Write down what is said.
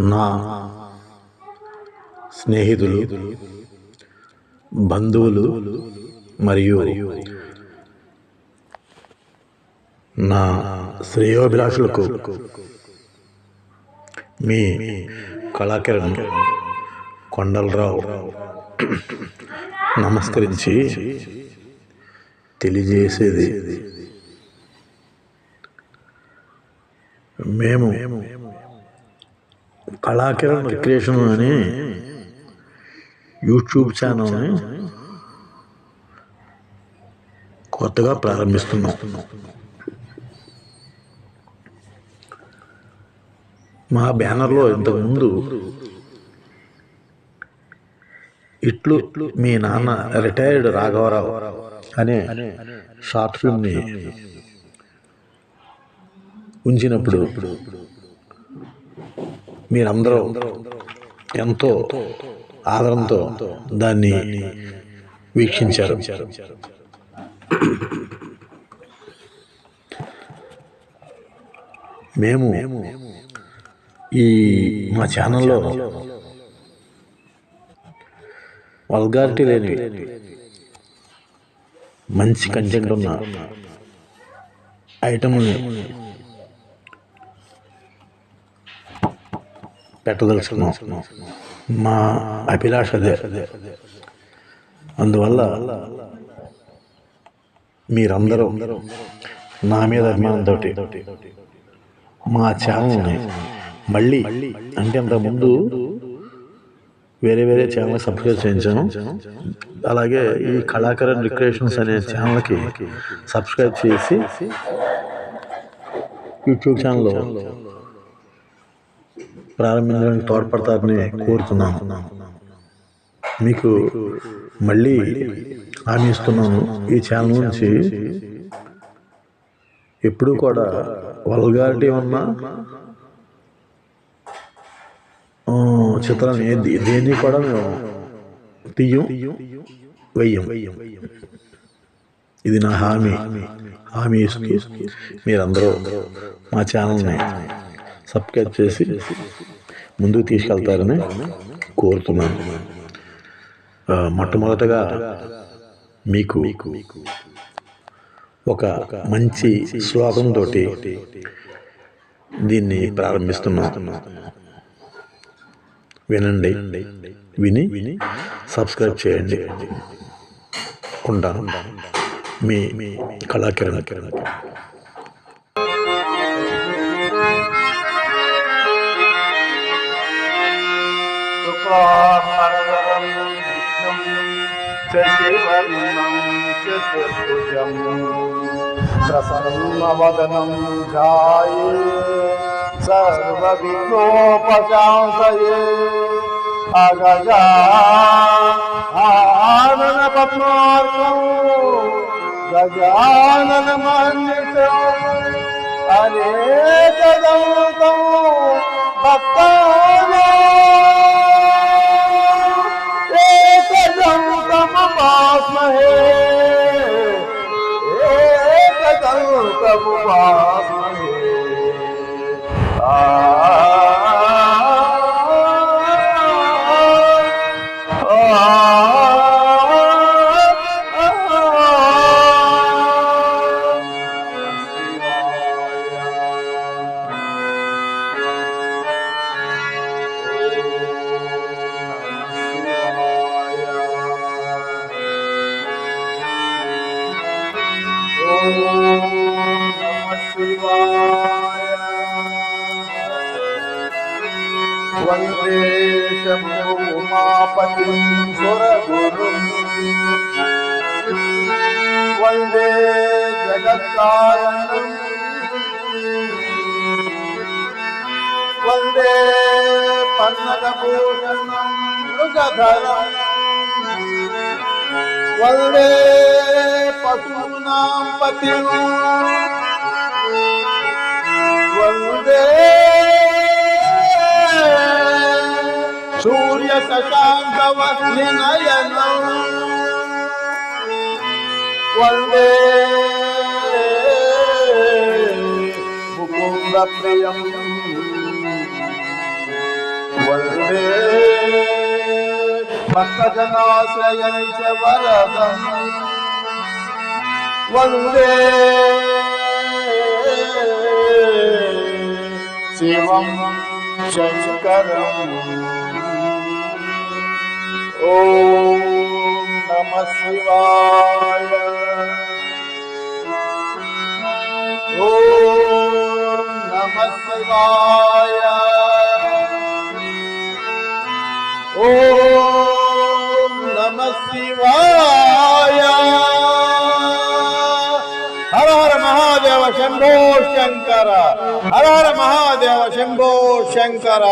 నా స్నేహితులు, బంధువులు మరియు నా శ్రేయోభిలాషులకు మీ కళాకిరణ్ కొండలరావు నమస్కరించి తెలియజేసేది, మేము కళాకిరణ్ రిక్రియేషన్ అని యూట్యూబ్ ఛానల్ని కొత్తగా ప్రారంభిస్తున్నాం. మా బ్యానర్లో ఇంతకుముందు ఇట్లు మీ నాన్న రిటైర్డ్ రాఘవరావు అనే షార్ట్ ఫిల్మ్ని ఉంచినప్పుడు మీరందరూ ఎంతో ఆదరంతో దాన్ని వీక్షించారు. మేము ఈ మా ఛానల్లో వల్గారిటీ లేని మంచి కంటెంట్ ఉన్న ఐటమ్ని పెట్టదలుచుకున్నాం. మా అభిలాష అదే. అందువల్ల మీరందరూ నా మీద అభిమానంతో మా ఛానల్ని మళ్ళీ, అంటే అంతకుముందు వేరే ఛానల్ సబ్స్క్రైబ్ చేయించాను. అలాగే ఈ కళాకిరణ్ రిక్రియేషన్స్ అనే ఛానల్కి సబ్స్క్రైబ్ చేసి యూట్యూబ్ ఛానల్లో ప్రారంభించడానికి తోడ్పడతారని కోరుతున్నాను. మీకు మళ్ళీ హామీ ఇస్తున్నాను, ఈ ఛానల్ నుంచి ఎప్పుడూ కూడా వల్గారిటీ ఉన్న చిత్రాన్ని దేన్ని కూడా మేము వెయ్యం. ఇది నా హామీ ఇస్తూ మీరందరూ మా ఛానల్ని సబ్స్క్రైబ్ చేసి ముందుకు తీసుకెళ్తారని కోరుతున్నాను. మొట్టమొదటగా మీకు ఒక మంచి శ్లోకంతో దీన్ని ప్రారంభిస్తున్నాను. వినండి, విని సబ్స్క్రైబ్ చేయండి. ఉంటాను. మీ కళాకిరణ్. శశివర్ణం చతుర్భుజం ప్రసన్నవదనం ధ్యాయే సర్వవిఘ్నోపశాంతయే అగజానన పద్మార్కం గజానన మహర్నిశం అనేకదంతం భక్తానామస్మహే ఏకదంతముపాస్మహే. వందే శంభో ఉమాపతిం సురగురుం వందే జగత్కారణం వందే పన్నగభూషణం మృగధరం వందే పశూనాం పతిం వందే సూర్య శశాంకవహ్నినయనం వందే ముకుంద ప్రియం భక్తజనాశ్రయంచ వరదం వందే శివం శంకరం. ఓం నమః శివాయ. ఓం నమః శివాయ. ఓం నమః శివాయ. హర హర మహాదేవ శంభో శంకర. హర హర మహాదేవ శంభో శంకర.